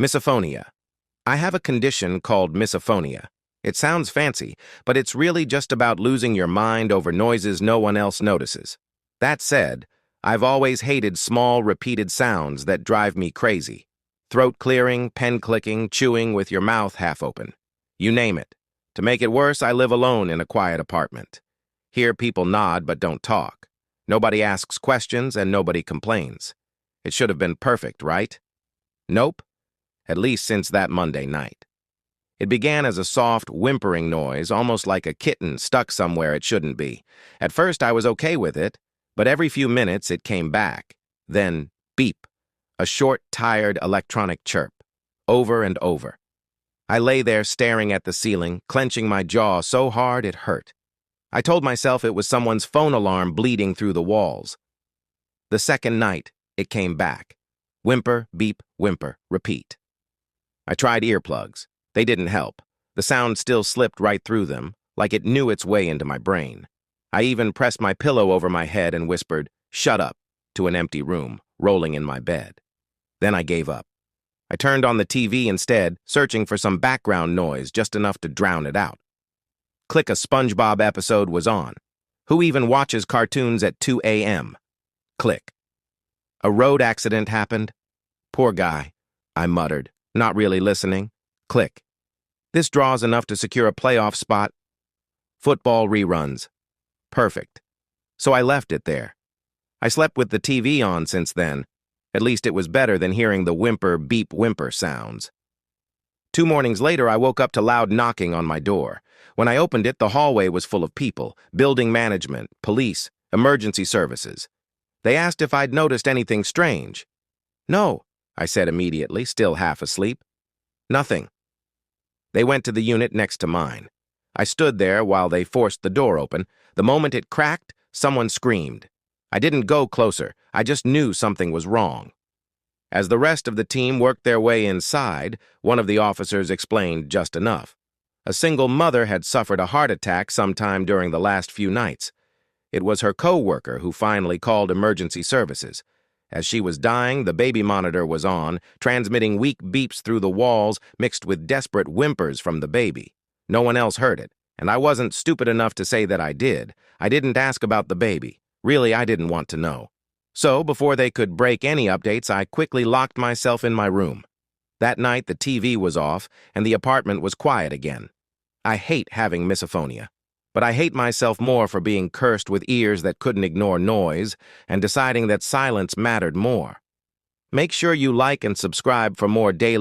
Misophonia. I have a condition called misophonia. It sounds fancy, but it's really just about losing your mind over noises no one else notices. That said, I've always hated small, repeated sounds that drive me crazy. Throat clearing, pen clicking, chewing with your mouth half open. You name it. To make it worse, I live alone in a quiet apartment. Here people nod but don't talk. Nobody asks questions and nobody complains. It should have been perfect, right? Nope. At least since that Monday night. It began as a soft, whimpering noise, almost like a kitten stuck somewhere it shouldn't be. At first, I was okay with it, but every few minutes it came back. Then, beep, a short, tired electronic chirp, over and over. I lay there staring at the ceiling, clenching my jaw so hard it hurt. I told myself it was someone's phone alarm bleeding through the walls. The second night, it came back. Whimper, beep, whimper, repeat. I tried earplugs. They didn't help. The sound still slipped right through them, like it knew its way into my brain. I even pressed my pillow over my head and whispered, "Shut up," to an empty room, rolling in my bed. Then I gave up. I turned on the TV instead, searching for some background noise just enough to drown it out. Click, a SpongeBob episode was on. Who even watches cartoons at 2 a.m.? Click. A road accident happened. Poor guy, I muttered, not really listening. Click. This draws enough to secure a playoff spot. Football reruns. Perfect. So I left it there. I slept with the TV on since then. At least it was better than hearing the whimper, beep, whimper sounds. 2 mornings later, I woke up to loud knocking on my door. When I opened it, the hallway was full of people, building management, police, emergency services. They asked if I'd noticed anything strange. "No," I said immediately, still half asleep. "Nothing." They went to the unit next to mine. I stood there while they forced the door open. The moment it cracked, someone screamed. I didn't go closer. I just knew something was wrong. As the rest of the team worked their way inside, one of the officers explained just enough. A single mother had suffered a heart attack sometime during the last few nights. It was her co-worker who finally called emergency services. As she was dying, the baby monitor was on, transmitting weak beeps through the walls mixed with desperate whimpers from the baby. No one else heard it, and I wasn't stupid enough to say that I did. I didn't ask about the baby. Really, I didn't want to know. So, before they could break any updates, I quickly locked myself in my room. That night, the TV was off, and the apartment was quiet again. I hate having misophonia. But I hate myself more for being cursed with ears that couldn't ignore noise and deciding that silence mattered more. Make sure you like and subscribe for more daily